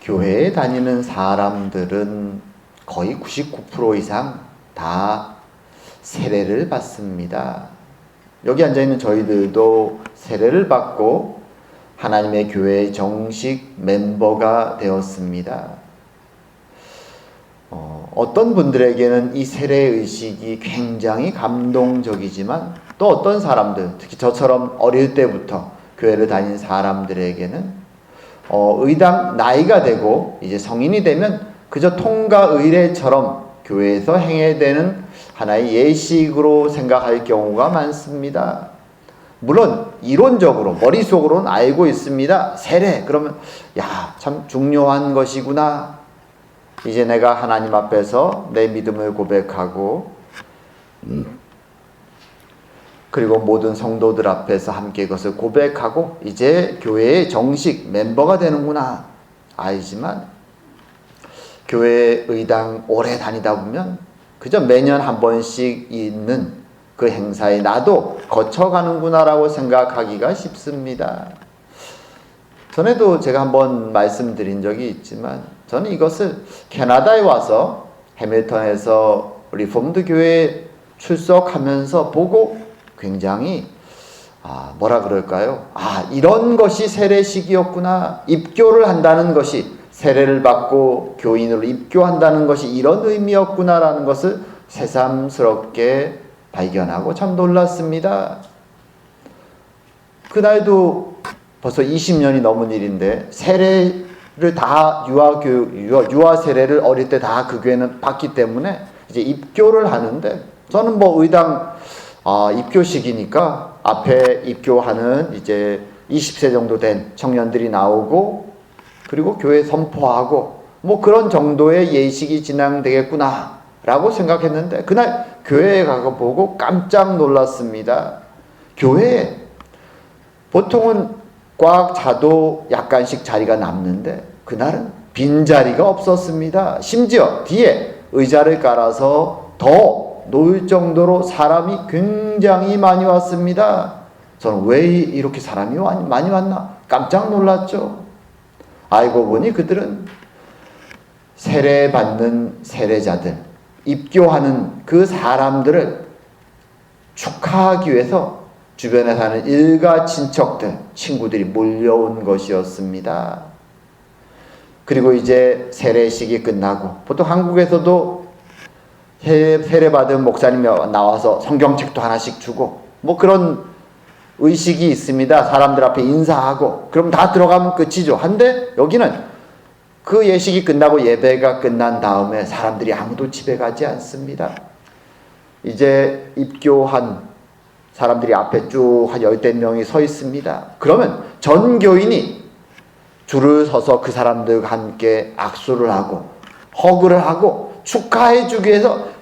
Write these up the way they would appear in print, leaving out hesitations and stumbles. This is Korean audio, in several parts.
교회에 다니는 사람들은 거의 99% 이상 다 세례를 받습니다. 여기 앉아있는 저희들도 세례를 받고 하나님의 교회의 정식 멤버가 되었습니다. 어떤 분들에게는 이 세례의식이 굉장히 감동적이지만 또 어떤 사람들, 특히 저처럼 어릴 때부터 교회를 다닌 사람들에게는 의당 나이가 되고 이제 성인이 되면 그저 통가 의례처럼 교회에서 행해야 되는 하나의 예식으로 생각할 경우가 많습니다. 물론 이론적으로 머릿속으로는 알고 있습니다. 세례 그러면 참 중요한 것이구나. 이제 내가 하나님 앞에서 내 믿음을 고백하고 그리고 모든 성도들 앞에서 함께 그것을 고백하고 이제 교회의 정식 멤버가 되는구나 알지만 교회 의당 오래 다니다 보면 그저 매년 한 번씩 있는 그 행사에 나도 거쳐가는구나라고 생각하기가 쉽습니다. 전에도 제가 한번 말씀드린 적이 있지만 저는 이것을 캐나다에 와서 해밀턴에서 리폼드 교회에 출석하면서 보고 굉장히 뭐라 그럴까요? 이런 것이 세례식이었구나. 입교를 한다는 것이 세례를 받고 교인으로 입교한다는 것이 이런 의미였구나라는 것을 새삼스럽게 발견하고 참 놀랐습니다. 그날도 벌써 20년이 넘은 일인데 세례를 다 유아 세례를 어릴 때 다 그 교회는 받기 때문에 이제 입교를 하는데 저는 의당 입교식이니까 앞에 입교하는 이제 20세 정도 된 청년들이 나오고 그리고 교회 선포하고 그런 정도의 예식이 진행되겠구나 라고 생각했는데 그날 교회에 가서 보고 깜짝 놀랐습니다. 교회에 보통은 꽉 차도 약간씩 자리가 남는데 그날은 빈자리가 없었습니다. 심지어 뒤에 의자를 깔아서 더 놓을 정도로 사람이 굉장히 많이 왔습니다. 저는 왜 이렇게 사람이 많이 왔나 깜짝 놀랐죠. 알고 보니 그들은 세례받는 세례자들, 입교하는 그 사람들을 축하하기 위해서 주변에 사는 일가 친척들, 친구들이 몰려온 것이었습니다. 그리고 이제 세례식이 끝나고 보통 한국에서도 세례받은 목사님이 나와서 성경책도 하나씩 주고 그런 의식이 있습니다. 사람들 앞에 인사하고 그럼 다 들어가면 끝이죠. 한데 여기는 그 예식이 끝나고 예배가 끝난 다음에 사람들이 아무도 집에 가지 않습니다. 이제 입교한 사람들이 앞에 쭉 한 10-15명이 서 있습니다. 그러면 전 교인이 줄을 서서 그 사람들과 함께 악수를 하고 허그를 하고 축하해 주기 위해서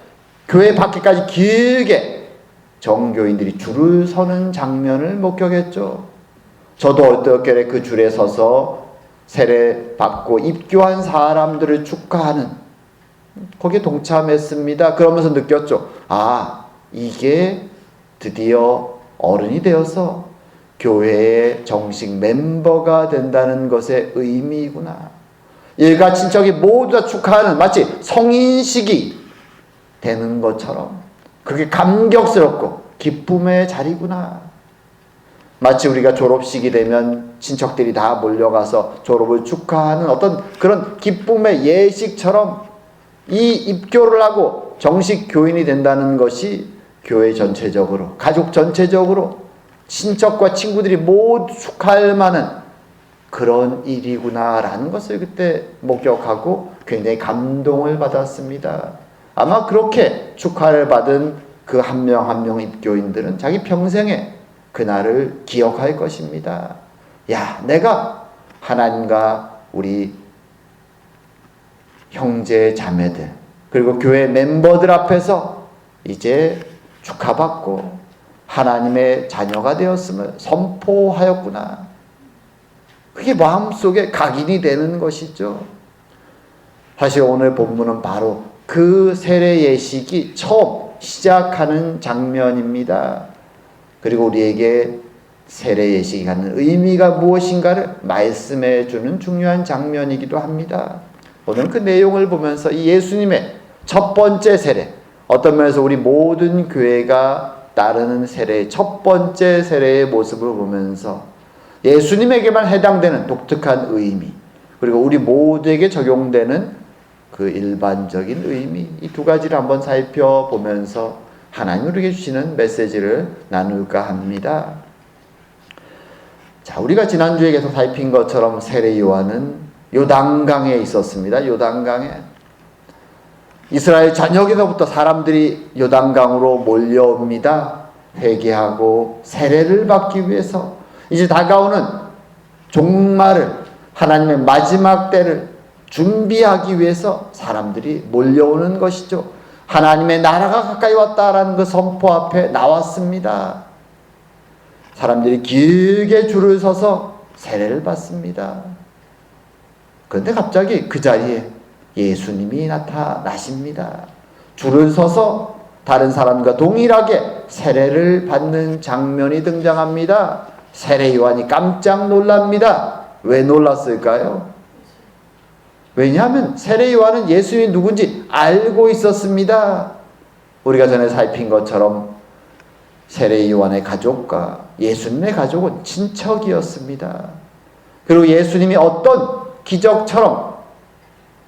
교회 밖에까지 길게 정교인들이 줄을 서는 장면을 목격했죠. 저도 어떻게 그 줄에 서서 세례 받고 입교한 사람들을 축하하는 거기에 동참했습니다. 그러면서 느꼈죠. 이게 드디어 어른이 되어서 교회의 정식 멤버가 된다는 것의 의미이구나. 일가 친척이 모두 다 축하하는 마치 성인식이 되는 것처럼 그렇게 감격스럽고 기쁨의 자리구나. 마치 우리가 졸업식이 되면 친척들이 다 몰려가서 졸업을 축하하는 어떤 그런 기쁨의 예식처럼 이 입교를 하고 정식 교인이 된다는 것이 교회 전체적으로, 가족 전체적으로 친척과 친구들이 모두 축하할 만한 그런 일이구나라는 것을 그때 목격하고 굉장히 감동을 받았습니다. 아마 그렇게 축하를 받은 그 한 명 한 명 입교인들은 자기 평생에 그날을 기억할 것입니다. 내가 하나님과 우리 형제 자매들 그리고 교회 멤버들 앞에서 이제 축하받고 하나님의 자녀가 되었음을 선포하였구나. 그게 마음속에 각인이 되는 것이죠. 사실 오늘 본문은 바로 그 세례 예식이 처음 시작하는 장면입니다. 그리고 우리에게 세례 예식이 갖는 의미가 무엇인가를 말씀해 주는 중요한 장면이기도 합니다. 오늘 그 내용을 보면서 이 예수님의 첫 번째 세례, 어떤 면에서 우리 모든 교회가 따르는 세례의 첫 번째 세례의 모습을 보면서 예수님에게만 해당되는 독특한 의미, 그리고 우리 모두에게 적용되는 그 일반적인 의미, 이 두 가지를 한번 살펴보면서 하나님 우리에게 주시는 메시지를 나눌까 합니다. 자, 우리가 지난주에 계속 살핀 것처럼 세례 요한은 요단강에 있었습니다. 요단강에 이스라엘 전역에서부터 사람들이 요단강으로 몰려옵니다. 회개하고 세례를 받기 위해서 이제 다가오는 종말을, 하나님의 마지막 때를 준비하기 위해서 사람들이 몰려오는 것이죠. 하나님의 나라가 가까이 왔다라는 그 선포 앞에 나왔습니다. 사람들이 길게 줄을 서서 세례를 받습니다. 그런데 갑자기 그 자리에 예수님이 나타나십니다. 줄을 서서 다른 사람과 동일하게 세례를 받는 장면이 등장합니다. 세례 요한이 깜짝 놀랍니다. 왜 놀랐을까요? 왜냐하면 세례 요한은 예수님이 누군지 알고 있었습니다. 우리가 전에 살핀 것처럼 세례 요한의 가족과 예수님의 가족은 친척이었습니다. 그리고 예수님이 어떤 기적처럼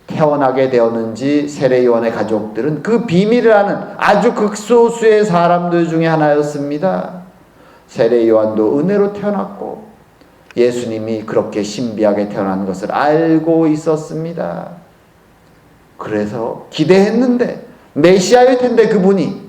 태어나게 되었는지 세례 요한의 가족들은 그 비밀을 아는 아주 극소수의 사람들 중에 하나였습니다. 세례 요한도 은혜로 태어났고 예수님이 그렇게 신비하게 태어난 것을 알고 있었습니다. 그래서 기대했는데 메시아일 텐데 그분이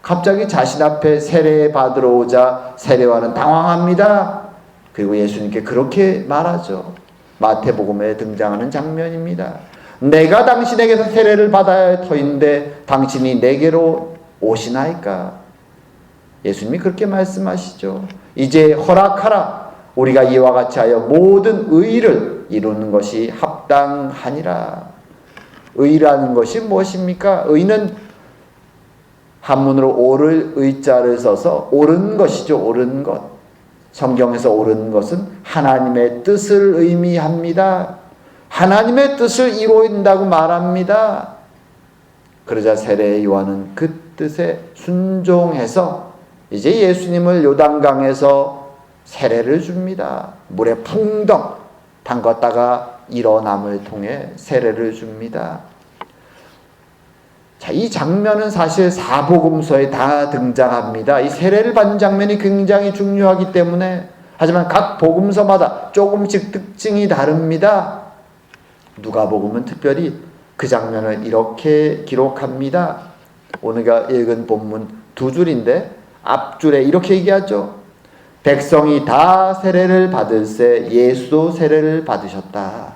갑자기 자신 앞에 세례 받으러 오자 세례 요한은 당황합니다. 그리고 예수님께 그렇게 말하죠. 마태복음에 등장하는 장면입니다. 내가 당신에게서 세례를 받아야 할 터인데 당신이 내게로 오시나이까? 예수님이 그렇게 말씀하시죠. 이제 허락하라. 우리가 이와 같이 하여 모든 의를 이루는 것이 합당하니라. 의라는 것이 무엇입니까? 의는 한문으로 옳을 의자를 써서 옳은 것이죠. 옳은 것. 성경에서 옳은 것은 하나님의 뜻을 의미합니다. 하나님의 뜻을 이룬다고 말합니다. 그러자 세례 요한은 그 뜻에 순종해서 이제 예수님을 요단강에서 세례를 줍니다. 물에 풍덩 담갔다가 일어남을 통해 세례를 줍니다. 자, 이 장면은 사실 사복음서에 다 등장합니다. 이 세례를 받는 장면이 굉장히 중요하기 때문에, 하지만 각 복음서마다 조금씩 특징이 다릅니다. 누가복음은 특별히 그 장면을 이렇게 기록합니다. 오늘가 읽은 본문 두 줄인데 앞줄에 이렇게 얘기하죠. 백성이 다 세례를 받을새 예수도 세례를 받으셨다.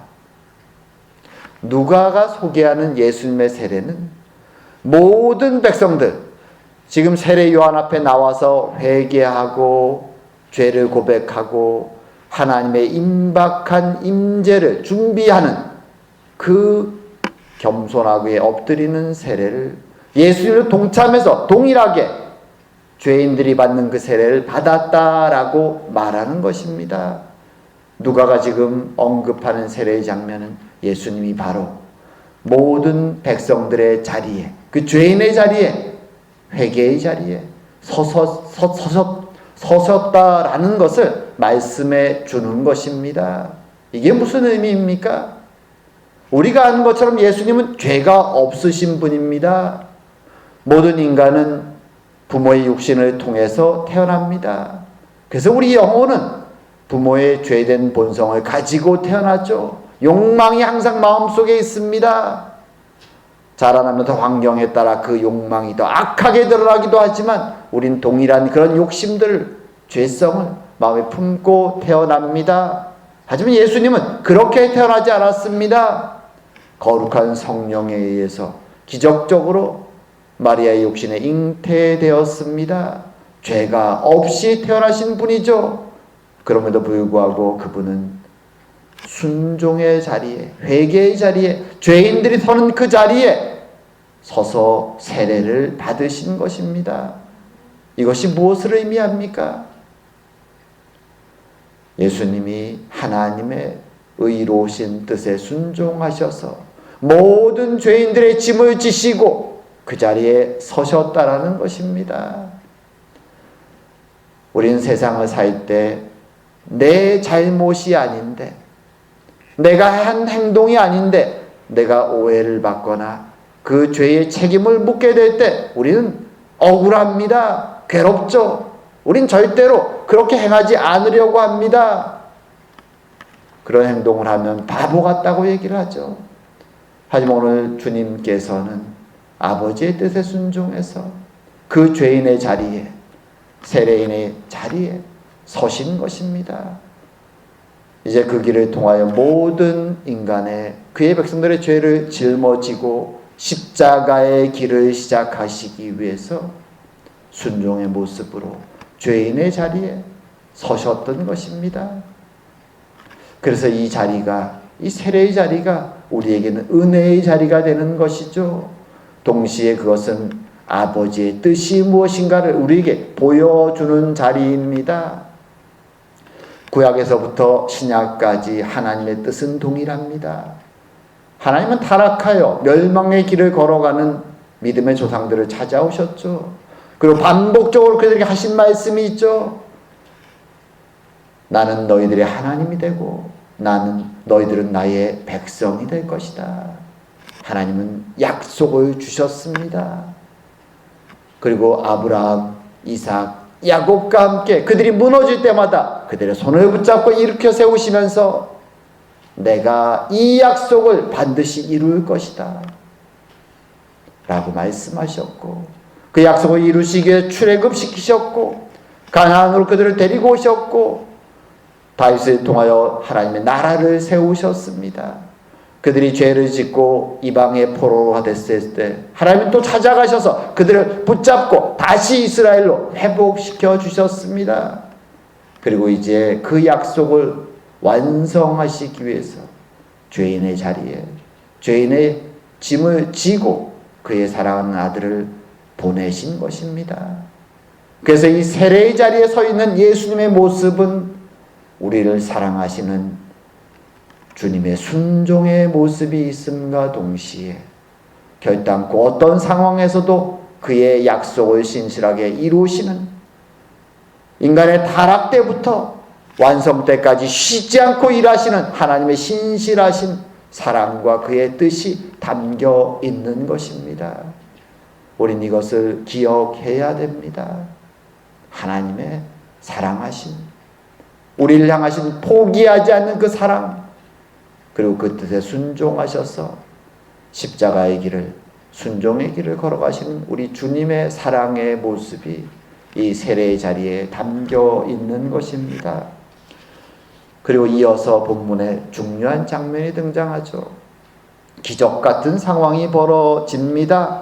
누가가 소개하는 예수님의 세례는 모든 백성들, 지금 세례 요한 앞에 나와서 회개하고 죄를 고백하고 하나님의 임박한 임재를 준비하는 그 겸손하게 엎드리는 세례를 예수님을 동참해서 동일하게 죄인들이 받는 그 세례를 받았다라고 말하는 것입니다. 누가가 지금 언급하는 세례의 장면은 예수님이 바로 모든 백성들의 자리에, 그 죄인의 자리에, 회개의 자리에 서셨다라는 것을 말씀해 주는 것입니다. 이게 무슨 의미입니까? 우리가 아는 것처럼 예수님은 죄가 없으신 분입니다. 모든 인간은 부모의 육신을 통해서 태어납니다. 그래서 우리 영혼은 부모의 죄된 본성을 가지고 태어나죠. 욕망이 항상 마음속에 있습니다. 자라나면서 환경에 따라 그 욕망이 더 악하게 드러나기도 하지만 우린 동일한 그런 욕심들, 죄성을 마음에 품고 태어납니다. 하지만 예수님은 그렇게 태어나지 않았습니다. 거룩한 성령에 의해서 기적적으로 마리아의 육신에 잉태되었습니다. 죄가 없이 태어나신 분이죠. 그럼에도 불구하고 그분은 순종의 자리에, 회개의 자리에, 죄인들이 서는 그 자리에 서서 세례를 받으신 것입니다. 이것이 무엇을 의미합니까? 예수님이 하나님의 의로우신 뜻에 순종하셔서 모든 죄인들의 짐을 지시고 그 자리에 서셨다라는 것입니다. 우린 세상을 살 때 내 잘못이 아닌데, 내가 한 행동이 아닌데 내가 오해를 받거나 그 죄의 책임을 묻게 될 때 우리는 억울합니다. 괴롭죠. 우린 절대로 그렇게 행하지 않으려고 합니다. 그런 행동을 하면 바보 같다고 얘기를 하죠. 하지만 오늘 주님께서는 아버지의 뜻에 순종해서 그 죄인의 자리에, 세례인의 자리에 서신 것입니다. 이제 그 길을 통하여 모든 인간의, 그의 백성들의 죄를 짊어지고 십자가의 길을 시작하시기 위해서 순종의 모습으로 죄인의 자리에 서셨던 것입니다. 그래서 이 자리가, 이 세례의 자리가 우리에게는 은혜의 자리가 되는 것이죠. 동시에 그것은 아버지의 뜻이 무엇인가를 우리에게 보여주는 자리입니다. 구약에서부터 신약까지 하나님의 뜻은 동일합니다. 하나님은 타락하여 멸망의 길을 걸어가는 믿음의 조상들을 찾아오셨죠. 그리고 반복적으로 그들에게 하신 말씀이 있죠. 나는 너희들의 하나님이 되고 너희들은 나의 백성이 될 것이다. 하나님은 약속을 주셨습니다. 그리고 아브라함, 이삭, 야곱과 함께 그들이 무너질 때마다 그들의 손을 붙잡고 일으켜 세우시면서 내가 이 약속을 반드시 이룰 것이다 라고 말씀하셨고, 그 약속을 이루시기 위해 출애굽시키셨고 가나안으로 그들을 데리고 오셨고 다윗을 통하여 하나님의 나라를 세우셨습니다. 그들이 죄를 짓고 이방의 포로가 됐을 때 하나님은 또 찾아가셔서 그들을 붙잡고 다시 이스라엘로 회복시켜 주셨습니다. 그리고 이제 그 약속을 완성하시기 위해서 죄인의 자리에 죄인의 짐을 지고 그의 사랑하는 아들을 보내신 것입니다. 그래서 이 세례의 자리에 서 있는 예수님의 모습은 우리를 사랑하시는 주님의 순종의 모습이 있음과 동시에 결단코 어떤 상황에서도 그의 약속을 신실하게 이루시는, 인간의 타락 때부터 완성 때까지 쉬지 않고 일하시는 하나님의 신실하신 사랑과 그의 뜻이 담겨 있는 것입니다. 우린 이것을 기억해야 됩니다. 하나님의 사랑하심, 우리를 향하신 포기하지 않는 그 사랑, 그리고 그 뜻에 순종하셔서 십자가의 길을, 순종의 길을 걸어가시는 우리 주님의 사랑의 모습이 이 세례의 자리에 담겨 있는 것입니다. 그리고 이어서 본문에 중요한 장면이 등장하죠. 기적 같은 상황이 벌어집니다.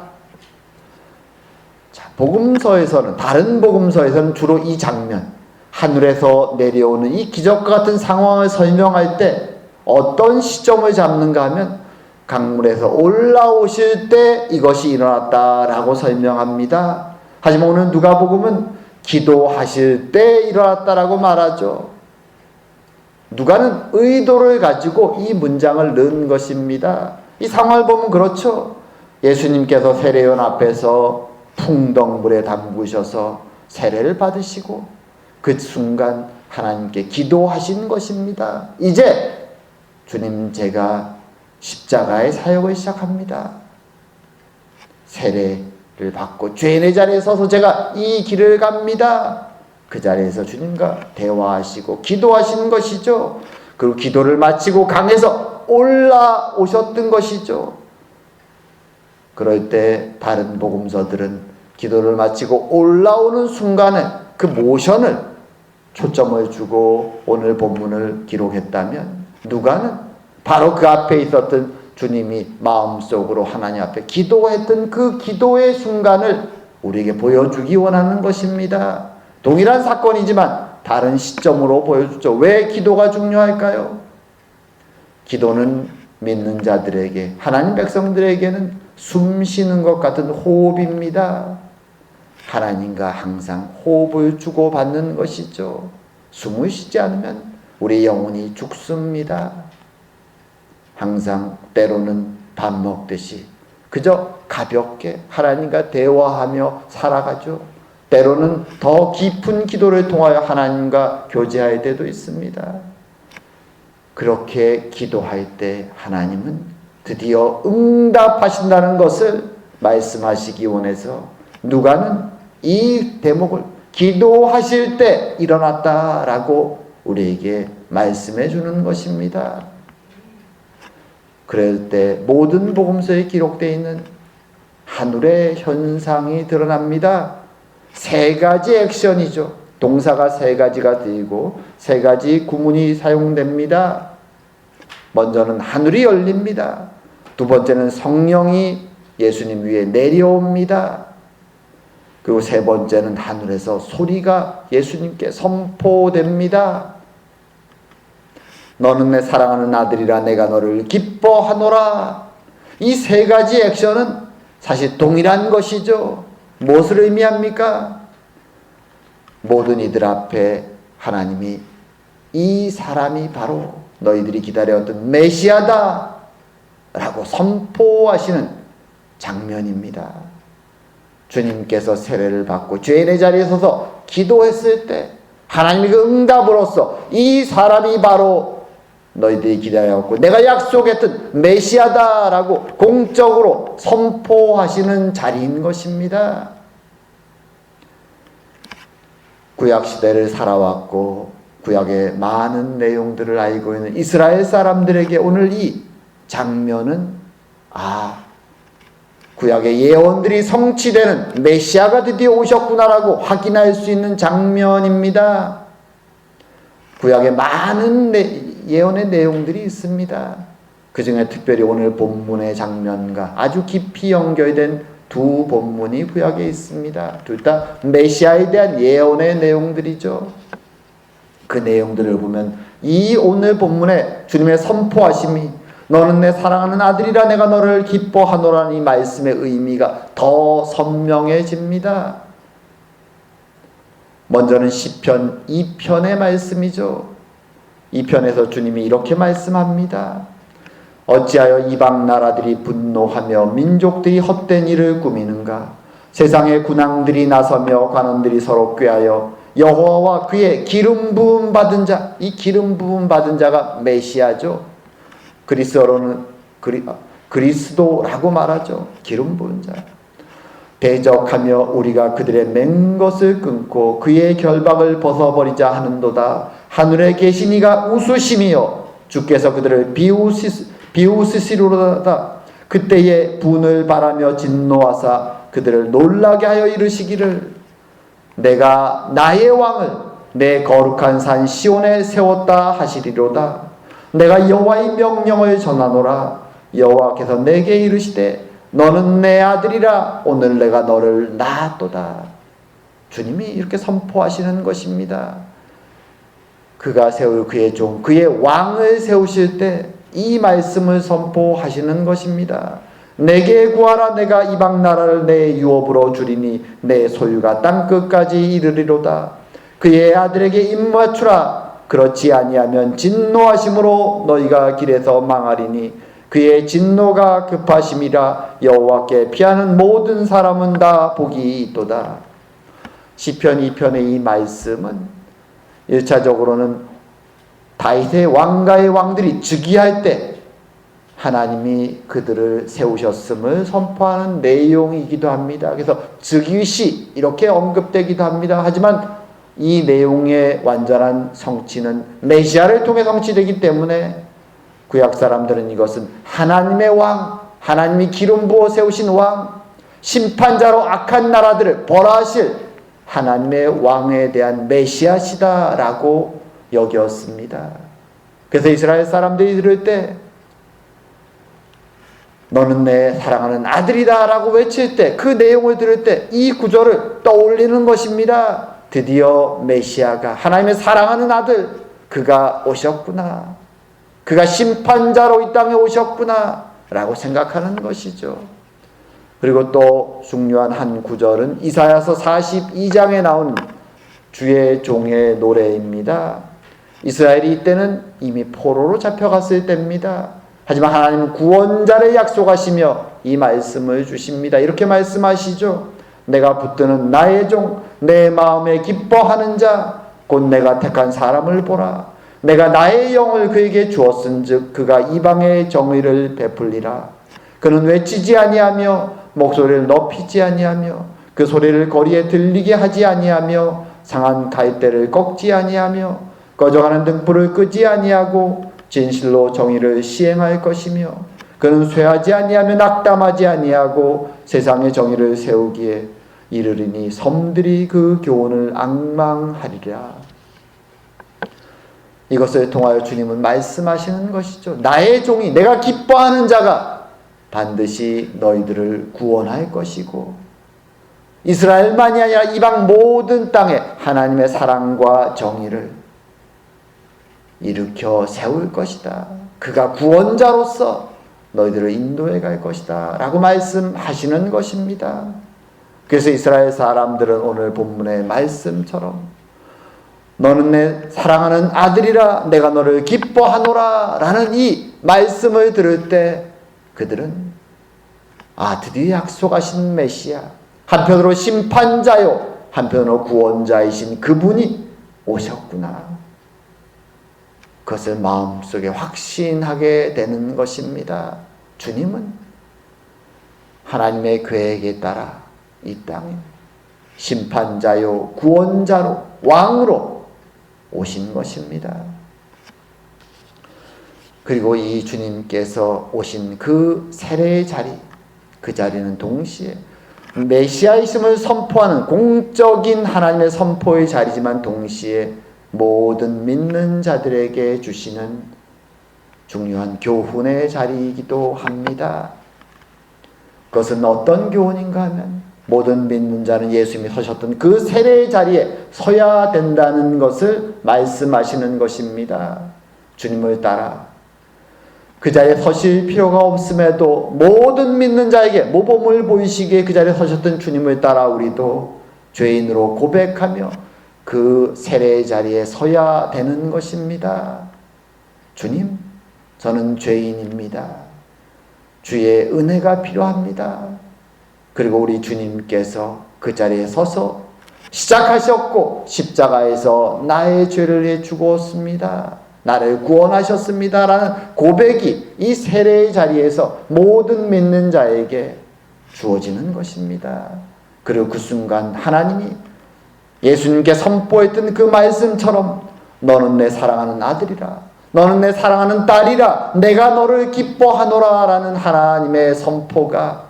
자, 복음서에서는, 다른 복음서에서는 주로 이 장면, 하늘에서 내려오는 이 기적 같은 상황을 설명할 때 어떤 시점을 잡는가 하면 강물에서 올라오실 때 이것이 일어났다라고 설명합니다. 하지만 오늘 누가복음은 기도하실 때 일어났다라고 말하죠. 누가는 의도를 가지고 이 문장을 넣은 것입니다. 이 상황을 보면 그렇죠. 예수님께서 세례요한 앞에서 풍덩물에 담그셔서 세례를 받으시고 그 순간 하나님께 기도하신 것입니다. 이제 주님, 제가 십자가의 사역을 시작합니다. 세례를 받고 죄인의 자리에 서서 제가 이 길을 갑니다. 그 자리에서 주님과 대화하시고 기도하시는 것이죠. 그리고 기도를 마치고 강에서 올라오셨던 것이죠. 그럴 때 다른 복음서들은 기도를 마치고 올라오는 순간에 그 모션을 초점을 주고 오늘 본문을 기록했다면, 누가는 바로 그 앞에 있었던 주님이 마음속으로 하나님 앞에 기도했던 그 기도의 순간을 우리에게 보여주기 원하는 것입니다. 동일한 사건이지만 다른 시점으로 보여주죠. 왜 기도가 중요할까요? 기도는 믿는 자들에게, 하나님 백성들에게는 숨 쉬는 것 같은 호흡입니다. 하나님과 항상 호흡을 주고받는 것이죠. 숨을 쉬지 않으면 우리 영혼이 죽습니다. 항상 때로는 밥 먹듯이 그저 가볍게 하나님과 대화하며 살아가죠. 때로는 더 깊은 기도를 통하여 하나님과 교제할 때도 있습니다. 그렇게 기도할 때 하나님은 드디어 응답하신다는 것을 말씀하시기 원해서 누가는 이 대목을 기도하실 때 일어났다라고 우리에게 말씀해 주는 것입니다. 그럴 때 모든 복음서에 기록되어 있는 하늘의 현상이 드러납니다. 세 가지 액션이죠. 동사가 세 가지가 되고 세 가지 구문이 사용됩니다. 먼저는 하늘이 열립니다. 두 번째는 성령이 예수님 위에 내려옵니다. 그리고 세 번째는 하늘에서 소리가 예수님께 선포됩니다. 너는 내 사랑하는 아들이라 내가 너를 기뻐하노라. 이 세 가지 액션은 사실 동일한 것이죠. 무엇을 의미합니까? 모든 이들 앞에 하나님이 이 사람이 바로 너희들이 기다려왔던 메시아다 라고 선포하시는 장면입니다. 주님께서 세례를 받고 죄인의 자리에 서서 기도했을 때 하나님의 그 응답으로써 이 사람이 바로 너희들이 기다려왔고 내가 약속했던 메시아다라고 공적으로 선포하시는 자리인 것입니다. 구약시대를 살아왔고 구약의 많은 내용들을 알고 있는 이스라엘 사람들에게 오늘 이 장면은 구약의 예언들이 성취되는 메시아가 드디어 오셨구나라고 확인할 수 있는 장면입니다. 구약에 많은 예언의 내용들이 있습니다. 그 중에 특별히 오늘 본문의 장면과 아주 깊이 연결된 두 본문이 구약에 있습니다. 둘 다 메시아에 대한 예언의 내용들이죠. 그 내용들을 보면 이 오늘 본문에 주님의 선포하심이 너는 내 사랑하는 아들이라 내가 너를 기뻐하노라는 이 말씀의 의미가 더 선명해집니다. 먼저는 시편 2편의 말씀이죠. 2편에서 주님이 이렇게 말씀합니다. 어찌하여 이방 나라들이 분노하며 민족들이 헛된 일을 꾸미는가? 세상의 군왕들이 나서며 관원들이 서로 꾀하여 여호와와 그의 기름 부음 받은 자, 이 기름 부음 받은 자가 메시아죠. 그리스어로는 그리스도라고 말하죠. 기름 부은 자. 대적하며 우리가 그들의 맹 것을 끊고 그의 결박을 벗어버리자 하는도다. 하늘에 계신 이가 웃으시며 주께서 그들을 비웃으시리로다. 그때에 분을 바라며 진노하사 그들을 놀라게 하여 이르시기를 내가 나의 왕을 내 거룩한 산 시온에 세웠다 하시리로다. 내가 여호와의 명령을 전하노라. 여호와께서 내게 이르시되 너는 내 아들이라 오늘 내가 너를 낳았도다. 주님이 이렇게 선포하시는 것입니다. 그가 세울 그의 종 그의 왕을 세우실 때 이 말씀을 선포하시는 것입니다. 내게 구하라. 내가 이방 나라를 내 유업으로 주리니 내 소유가 땅끝까지 이르리로다. 그의 아들에게 입 맞추라. 그렇지 아니하면 진노하심으로 너희가 길에서 망하리니 그의 진노가 급하심이라. 여호와께 피하는 모든 사람은 다 복이 있도다. 시편 2편의 이 말씀은 1차적으로는 다윗의 왕가의 왕들이 즉위할 때 하나님이 그들을 세우셨음을 선포하는 내용이기도 합니다. 그래서 즉위시 이렇게 언급되기도 합니다. 하지만 이 내용의 완전한 성취는 메시아를 통해 성취되기 때문에 구약 사람들은 이것은 하나님의 왕, 하나님이 기름 부어 세우신 왕, 심판자로 악한 나라들을 벌하실 하나님의 왕에 대한 메시아시다라고 여겼습니다. 그래서 이스라엘 사람들이 들을 때 너는 내 사랑하는 아들이다 라고 외칠 때 그 내용을 들을 때 이 구절을 떠올리는 것입니다. 드디어 메시아가 하나님의 사랑하는 아들 그가 오셨구나. 그가 심판자로 이 땅에 오셨구나 라고 생각하는 것이죠. 그리고 또 중요한 한 구절은 이사야서 42장에 나온 주의 종의 노래입니다. 이스라엘이 이때는 이미 포로로 잡혀갔을 때입니다. 하지만 하나님은 구원자를 약속하시며 이 말씀을 주십니다. 이렇게 말씀하시죠. 내가 붙드는 나의 종, 내 마음에 기뻐하는 자, 곧 내가 택한 사람을 보라. 내가 나의 영을 그에게 주었은즉 그가 이방의 정의를 베풀리라. 그는 외치지 아니하며 목소리를 높이지 아니하며 그 소리를 거리에 들리게 하지 아니하며 상한 갈대를 꺾지 아니하며 꺼져가는 등불을 끄지 아니하고 진실로 정의를 시행할 것이며 그는 쇠하지 아니하며 낙담하지 아니하고 세상의 정의를 세우기에 이르리니 섬들이 그 교훈을 앙망하리라. 이것을 통하여 주님은 말씀하시는 것이죠. 나의 종이, 내가 기뻐하는 자가 반드시 너희들을 구원할 것이고 이스라엘만이 아니라 이방 모든 땅에 하나님의 사랑과 정의를 일으켜 세울 것이다. 그가 구원자로서 너희들을 인도해 갈 것이다 라고 말씀하시는 것입니다. 그래서 이스라엘 사람들은 오늘 본문의 말씀처럼 너는 내 사랑하는 아들이라 내가 너를 기뻐하노라 라는 이 말씀을 들을 때 그들은 드디어 약속하신 메시아, 한편으로 심판자요 한편으로 구원자이신 그분이 오셨구나. 그것을 마음속에 확신하게 되는 것입니다. 주님은 하나님의 계획에 따라 이 땅에 심판자요 구원자로 왕으로 오신 것입니다. 그리고 이 주님께서 오신 그 세례의 자리, 그 자리는 동시에 메시아이심을 선포하는 공적인 하나님의 선포의 자리지만 동시에 모든 믿는 자들에게 주시는 중요한 교훈의 자리이기도 합니다. 그것은 어떤 교훈인가 하면 모든 믿는 자는 예수님이 서셨던 그 세례의 자리에 서야 된다는 것을 말씀하시는 것입니다. 주님을 따라 그 자리에 서실 필요가 없음에도 모든 믿는 자에게 모범을 보이시기에 그 자리에 서셨던 주님을 따라 우리도 죄인으로 고백하며 그 세례의 자리에 서야 되는 것입니다. 주님, 저는 죄인입니다. 주의 은혜가 필요합니다. 그리고 우리 주님께서 그 자리에 서서 시작하셨고 십자가에서 나의 죄를 위해 죽었습니다. 나를 구원하셨습니다. 라는 고백이 이 세례의 자리에서 모든 믿는 자에게 주어지는 것입니다. 그리고 그 순간 하나님이 예수님께 선포했던 그 말씀처럼 너는 내 사랑하는 아들이라, 너는 내 사랑하는 딸이라, 내가 너를 기뻐하노라 라는 하나님의 선포가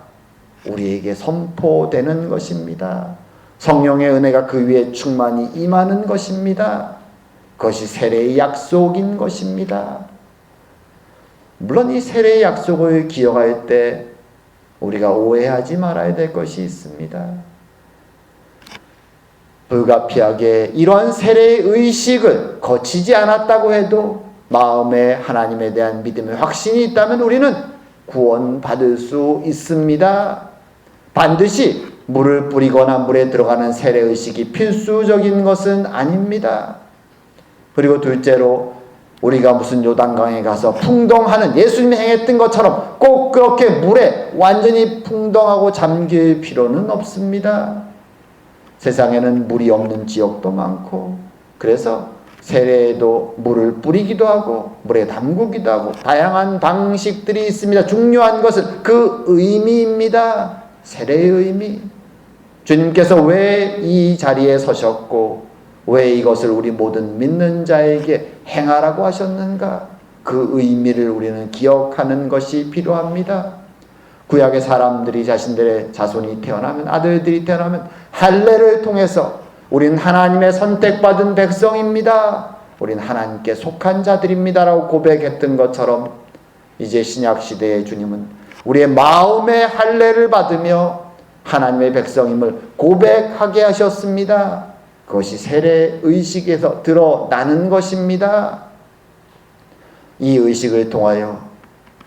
우리에게 선포되는 것입니다. 성령의 은혜가 그 위에 충만히 임하는 것입니다. 그것이 세례의 약속인 것입니다. 물론 이 세례의 약속을 기억할 때 우리가 오해하지 말아야 될 것이 있습니다. 불가피하게 이러한 세례의 의식을 거치지 않았다고 해도 마음에 하나님에 대한 믿음의 확신이 있다면 우리는 구원받을 수 있습니다. 반드시 물을 뿌리거나 물에 들어가는 세례의식이 필수적인 것은 아닙니다. 그리고 둘째로 우리가 무슨 요단강에 가서 풍덩하는 예수님이 행했던 것처럼 꼭 그렇게 물에 완전히 풍덩하고 잠길 필요는 없습니다. 세상에는 물이 없는 지역도 많고 그래서 세례에도 물을 뿌리기도 하고 물에 담그기도 하고 다양한 방식들이 있습니다. 중요한 것은 그 의미입니다. 세례의 의미. 주님께서 왜 이 자리에 서셨고 왜 이것을 우리 모든 믿는 자에게 행하라고 하셨는가? 그 의미를 우리는 기억하는 것이 필요합니다. 구약의 사람들이 자신들의 자손이 태어나면, 아들들이 태어나면 할례를 통해서 우리는 하나님의 선택받은 백성입니다. 우리는 하나님께 속한 자들입니다라고 고백했던 것처럼 이제 신약시대의 주님은 우리의 마음의 할례를 받으며 하나님의 백성임을 고백하게 하셨습니다. 그것이 세례의식에서 드러나는 것입니다. 이 의식을 통하여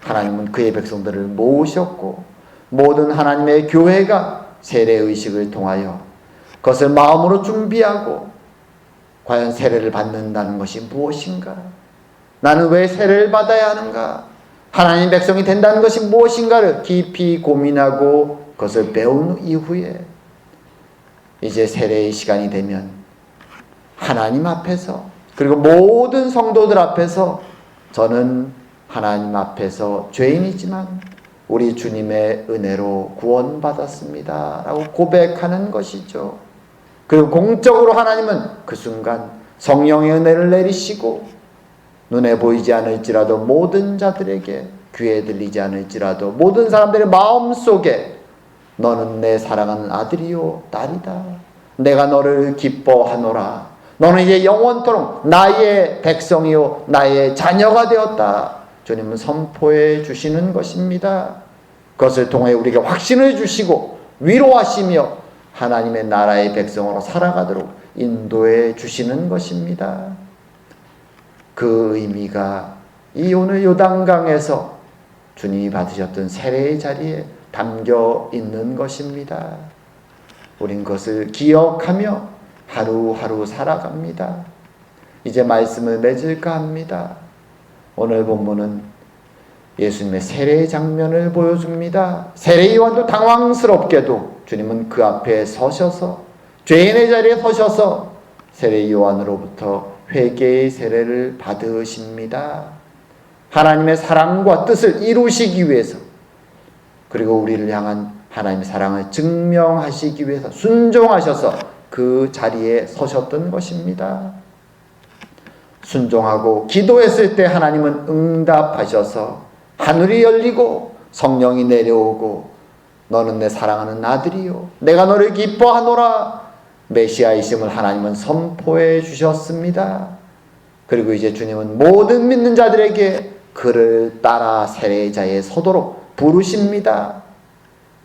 하나님은 그의 백성들을 모으셨고 모든 하나님의 교회가 세례의식을 통하여 그것을 마음으로 준비하고 과연 세례를 받는다는 것이 무엇인가? 나는 왜 세례를 받아야 하는가? 하나님 백성이 된다는 것이 무엇인가를 깊이 고민하고 그것을 배운 이후에 이제 세례의 시간이 되면 하나님 앞에서, 그리고 모든 성도들 앞에서 저는 하나님 앞에서 죄인이지만 우리 주님의 은혜로 구원받았습니다 라고 고백하는 것이죠. 그리고 공적으로 하나님은 그 순간 성령의 은혜를 내리시고 눈에 보이지 않을지라도 모든 자들에게, 귀에 들리지 않을지라도 모든 사람들의 마음속에 너는 내 사랑하는 아들이요 딸이다, 내가 너를 기뻐하노라, 너는 이제 영원토록 나의 백성이요 나의 자녀가 되었다, 주님은 선포해 주시는 것입니다. 그것을 통해 우리에게 확신을 주시고 위로하시며 하나님의 나라의 백성으로 살아가도록 인도해 주시는 것입니다. 그 의미가 이 오늘 요단강에서 주님이 받으셨던 세례의 자리에 담겨 있는 것입니다. 우린 그것을 기억하며 하루하루 살아갑니다. 이제 말씀을 맺을까 합니다. 오늘 본문은 예수님의 세례의 장면을 보여줍니다. 세례 요한도 당황스럽게도 주님은 그 앞에 서셔서, 죄인의 자리에 서셔서 세례 요한으로부터 회개의 세례를 받으십니다. 하나님의 사랑과 뜻을 이루시기 위해서, 그리고 우리를 향한 하나님의 사랑을 증명하시기 위해서 순종하셔서 그 자리에 서셨던 것입니다. 순종하고 기도했을 때 하나님은 응답하셔서 하늘이 열리고 성령이 내려오고 너는 내 사랑하는 아들이요 내가 너를 기뻐하노라, 메시아이심을 하나님은 선포해 주셨습니다. 그리고 이제 주님은 모든 믿는 자들에게 그를 따라 세례자에 서도록 부르십니다.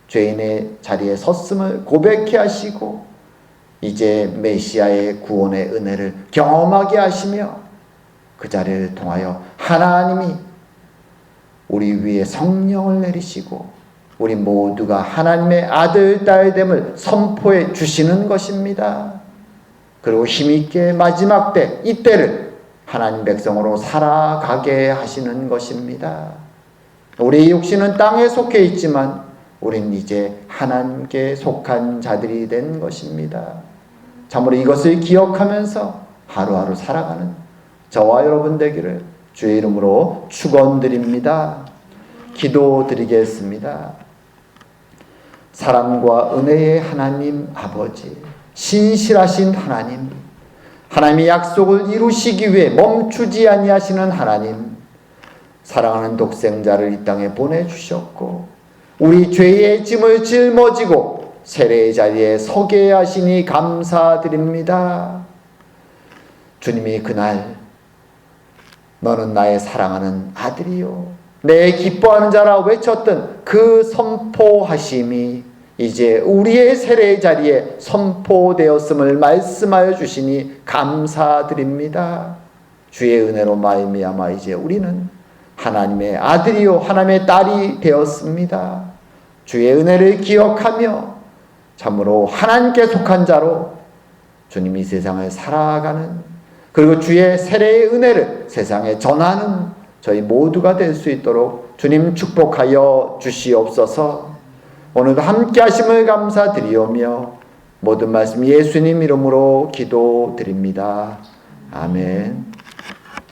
죄인의 자리에 섰음을 고백해 하시고 이제 메시아의 구원의 은혜를 경험하게 하시며 그 자리를 통하여 하나님이 우리 위에 성령을 내리시고 우리 모두가 하나님의 아들, 딸됨을 선포해 주시는 것입니다. 그리고 힘있게 마지막 때, 이때를 하나님 백성으로 살아가게 하시는 것입니다. 우리 육신은 땅에 속해 있지만 우린 이제 하나님께 속한 자들이 된 것입니다. 참으로 이것을 기억하면서 하루하루 살아가는 저와 여러분 되기를 주의 이름으로 축원드립니다. 기도드리겠습니다. 사랑과 은혜의 하나님 아버지, 신실하신 하나님, 하나님의 약속을 이루시기 위해 멈추지 아니하시는 하나님, 사랑하는 독생자를 이 땅에 보내주셨고 우리 죄의 짐을 짊어지고 세례의 자리에 서게 하시니 감사드립니다. 주님이 그날 너는 나의 사랑하는 아들이요 내 기뻐하는 자라 외쳤던 그 선포하심이 이제 우리의 세례의 자리에 선포되었음을 말씀하여 주시니 감사드립니다. 주의 은혜로 말미암아 이제 우리는 하나님의 아들이요 하나님의 딸이 되었습니다. 주의 은혜를 기억하며 참으로 하나님께 속한 자로 주님이 세상을 살아가는, 그리고 주의 세례의 은혜를 세상에 전하는 저희 모두가 될 수 있도록 주님 축복하여 주시옵소서. 오늘도 함께 하심을 감사드리오며 모든 말씀 예수님 이름으로 기도드립니다. 아멘.